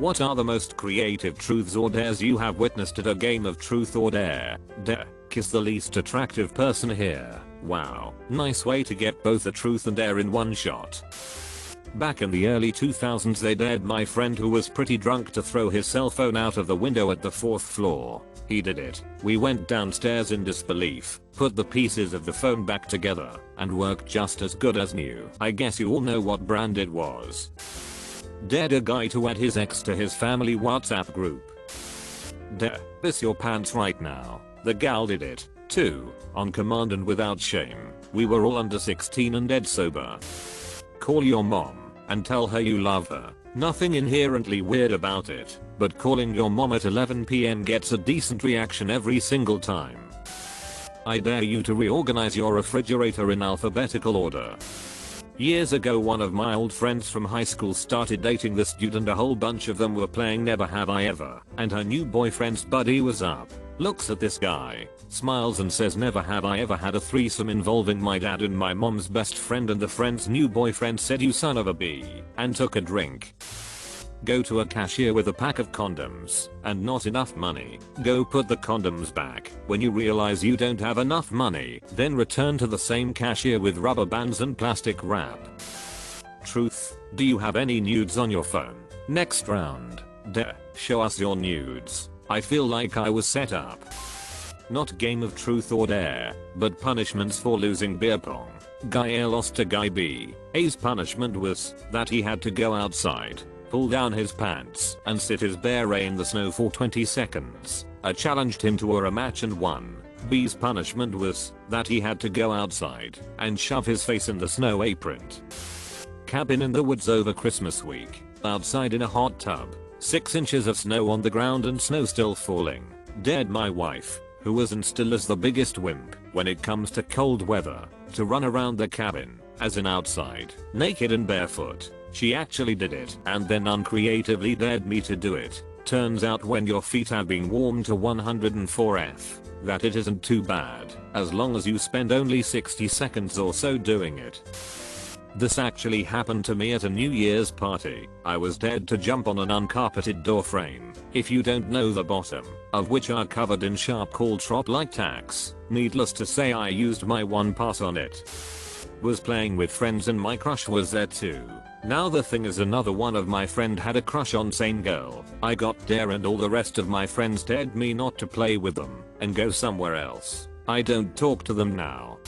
What are the most creative truths or dares you have witnessed at a game of truth or dare? Dare. Kiss the least attractive person here. Wow, nice way to get both the truth and dare in one shot. Back in the early 2000s they dared my friend who was pretty drunk to throw his cell phone out of the window at the 4th floor. He did it. We went downstairs in disbelief, put the pieces of the phone back together, and worked just as good as new. I guess you all know what brand it was. Dared a guy to add his ex to his family WhatsApp group. Dare. Piss your pants right now. The gal did it, too, on command and without shame. We were all under 16 and dead sober. Call your mom and tell her you love her. Nothing inherently weird about it, but calling your mom at 11 PM gets a decent reaction every single time. I dare you to reorganize your refrigerator in alphabetical order. Years ago one of my old friends from high school started dating this dude and a whole bunch of them were playing Never Have I Ever, and her new boyfriend's buddy was up, looks at this guy, smiles and says, never have I ever had a threesome involving my dad and my mom's best friend, and the friend's new boyfriend said, you son of a b, and took a drink. Go to a cashier with a pack of condoms and not enough money. Go put the condoms back. When you realize you don't have enough money, then return to the same cashier with rubber bands and plastic wrap. Truth. Do you have any nudes on your phone? Next round. Dare. Show us your nudes. I feel like I was set up. Not game of truth or dare, but punishments for losing beer pong. Guy A lost to Guy B. A's punishment was that he had to go outside, pull down his pants, and sit his bare in the snow for 20 seconds. I challenged him to a match and won. B's punishment was that he had to go outside and shove his face in the snow apron. Cabin in the woods over Christmas week. Outside in a hot tub. 6 inches of snow on the ground and snow still falling. Dared my wife, who was and still is the biggest wimp when it comes to cold weather, to run around the cabin, as in outside, naked and barefoot. She actually did it and then uncreatively dared me to do it. Turns out when your feet have been warmed to 104°F, that it isn't too bad, as long as you spend only 60 seconds or so doing it. This actually happened to me at a New Year's party. I was dared to jump on an uncarpeted door frame, if you don't know, the bottom of which are covered in sharp caltrop-like tacks. Needless to say, I used my one pass on it. Was playing with friends and my crush was there too. Now the thing is, another one of my friend had a crush on same girl. I got dare and all the rest of my friends dared me not to play with them and go somewhere else. I don't talk to them now.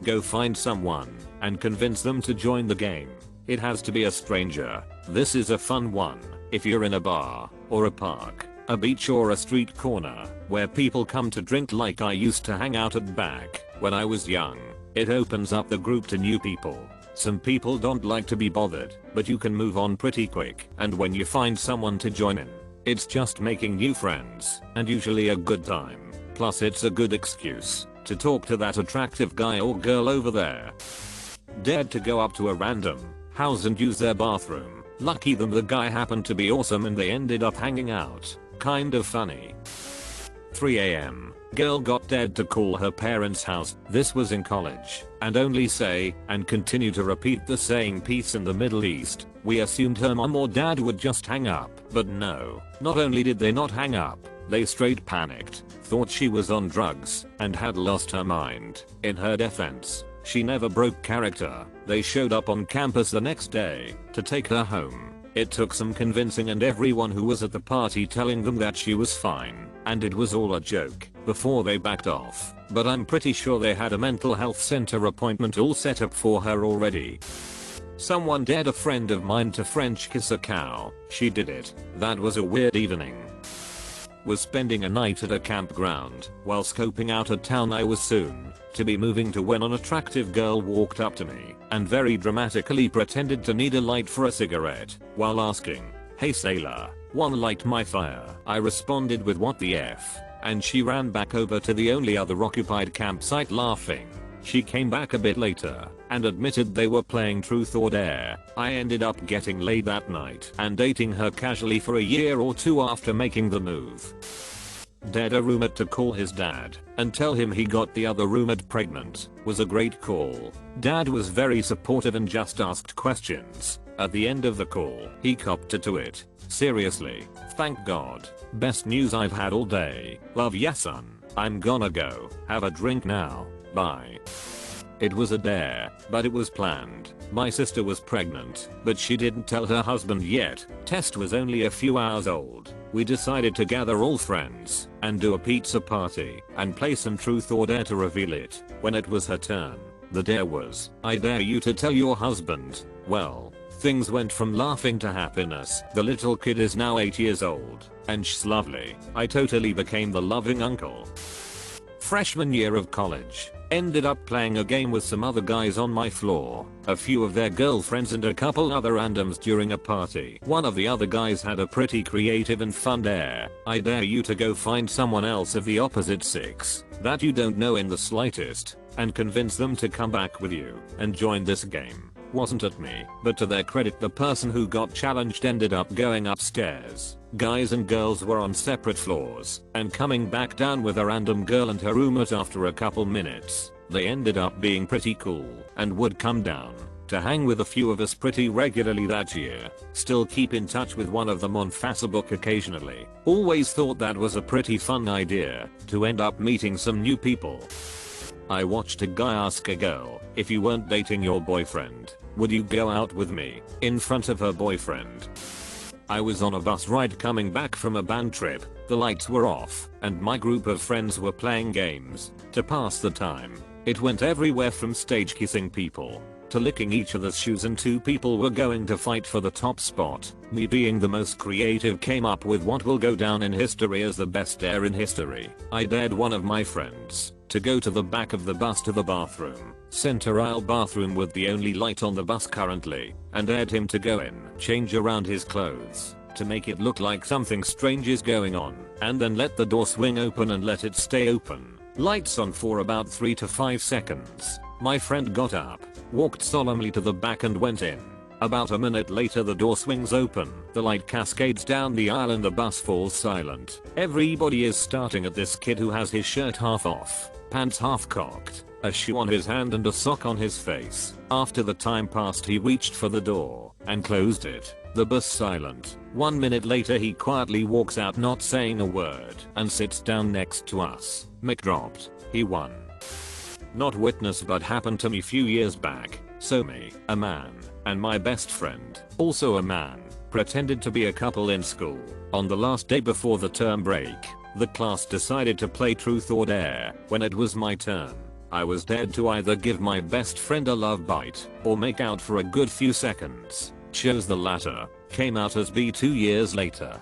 Go find someone and convince them to join the game. It has to be a stranger. This is a fun one. If you're in a bar or a park, a beach or a street corner where people come to drink, like I used to hang out at back when I was young, it opens up the group to new people. Some people don't like to be bothered, but you can move on pretty quick, and when you find someone to join in, it's just making new friends and usually a good time. Plus it's a good excuse to talk to that attractive guy or girl over there. Dared to go up to a random house and use their bathroom. Lucky them, the guy happened to be awesome and they ended up hanging out. Kind of funny. 3 AM. Girl got dared to call her parents' house. This was in college, and only say and continue to repeat the saying peace in the Middle East. We assumed her mom or dad would just hang up, but no. Not only did they not hang up, they straight panicked, thought she was on drugs, and had lost her mind. In her defense, she never broke character. They showed up on campus the next day to take her home. It took some convincing and everyone who was at the party telling them that she was fine and it was all a joke before they backed off. But I'm pretty sure they had a mental health center appointment all set up for her already. Someone dared a friend of mine to French kiss a cow. She did it. That was a weird evening. Was spending a night at a campground while scoping out a town I was soon to be moving to when an attractive girl walked up to me and very dramatically pretended to need a light for a cigarette while asking, "Hey sailor, wanna light my fire?" I responded with "What the F?" and she ran back over to the only other occupied campsite laughing. She came back a bit later and admitted they were playing truth or dare. I ended up getting laid that night and dating her casually for a year or two after making the move. Dared a roommate to call his dad and tell him he got the other roommate pregnant. Was a great call. Dad was very supportive and just asked questions. At the end of the call, he copped to it. Seriously, thank God. Best news I've had all day. Love ya son. I'm gonna go. Have a drink now. Bye. It was a dare, but it was planned. My sister was pregnant, but she didn't tell her husband yet. Test was only a few hours old. We decided to gather all friends and do a pizza party and play some truth or dare to reveal it. When it was her turn, the dare was, I dare you to tell your husband. Well, things went from laughing to happiness. The little kid is now 8 years old, and she's lovely. I totally became the loving uncle. Freshman year of college. Ended up playing a game with some other guys on my floor, a few of their girlfriends and a couple other randoms during a party. One of the other guys had a pretty creative and fun dare. I dare you to go find someone else of the opposite sex that you don't know in the slightest and convince them to come back with you and join this game. Wasn't at me, but to their credit the person who got challenged ended up going upstairs. Guys and girls were on separate floors and coming back down with a random girl and her roommate after a couple minutes. They ended up being pretty cool and would come down to hang with a few of us pretty regularly that year. Still keep in touch with one of them on Facebook occasionally. Always thought that was a pretty fun idea to end up meeting some new people. I watched a guy ask a girl, if you weren't dating your boyfriend, would you go out with me, in front of her boyfriend? I was on a bus ride coming back from a band trip, the lights were off, and my group of friends were playing games to pass the time. It went everywhere from stage kissing people to licking each other's shoes, and 2 people were going to fight for the top spot. Me being the most creative came up with what will go down in history as the best dare in history. I dared one of my friends to go to the back of the bus to the bathroom, center aisle bathroom with the only light on the bus currently, and dared him to go in, change around his clothes to make it look like something strange is going on, and then let the door swing open and let it stay open. Lights on for about 3 to 5 seconds. My friend got up, walked solemnly to the back and went in. About a minute later the door swings open, the light cascades down the aisle and the bus falls silent. Everybody is starting at this kid who has his shirt half off, pants half cocked, a shoe on his hand and a sock on his face. After the time passed he reached for the door and closed it. The bus silent. 1 minute later he quietly walks out not saying a word and sits down next to us. Mic dropped. He won. Not witness but happened to me few years back. So me, a man, and my best friend, also a man, pretended to be a couple in school. On the last day before the term break, the class decided to play truth or dare. When it was my turn, I was dared to either give my best friend a love bite or make out for a good few seconds. Chose the latter. Came out as B 2 years later.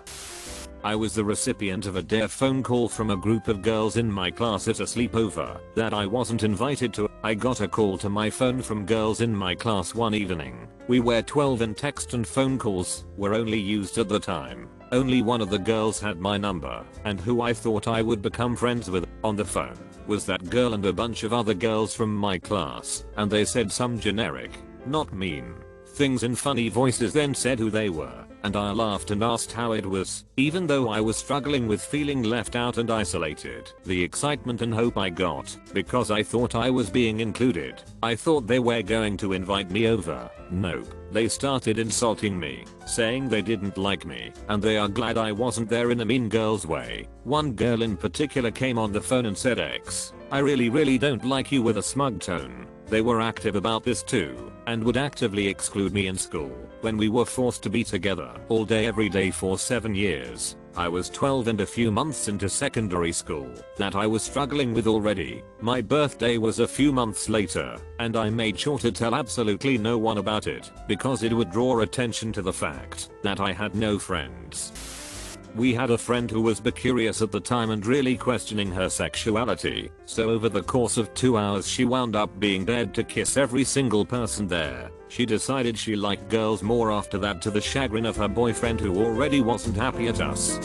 I was the recipient of a dare phone call from a group of girls in my class at a sleepover that I wasn't invited to. I got a call to my phone from girls in my class one evening. We were 12 and text and phone calls were only used at the time. Only one of the girls had my number, and who I thought I would become friends with on the phone was that girl and a bunch of other girls from my class, and they said some generic, not mean, things in funny voices, then said who they were, and I laughed and asked how it was, even though I was struggling with feeling left out and isolated. The excitement and hope I got, because I thought I was being included. I thought they were going to invite me over. Nope. They started insulting me, saying they didn't like me, and they are glad I wasn't there in a mean girl's way. One girl in particular came on the phone and said, I really don't like you, with a smug tone. They were active about this too, and would actively exclude me in school when we were forced to be together all day every day for 7 years. I was 12 and a few months into secondary school that I was struggling with already. My birthday was a few months later, and I made sure to tell absolutely no one about it because it would draw attention to the fact that I had no friends. We had a friend who was bi-curious at the time and really questioning her sexuality, so over the course of 2 hours she wound up being dared to kiss every single person there. She decided she liked girls more after that, to the chagrin of her boyfriend, who already wasn't happy at us.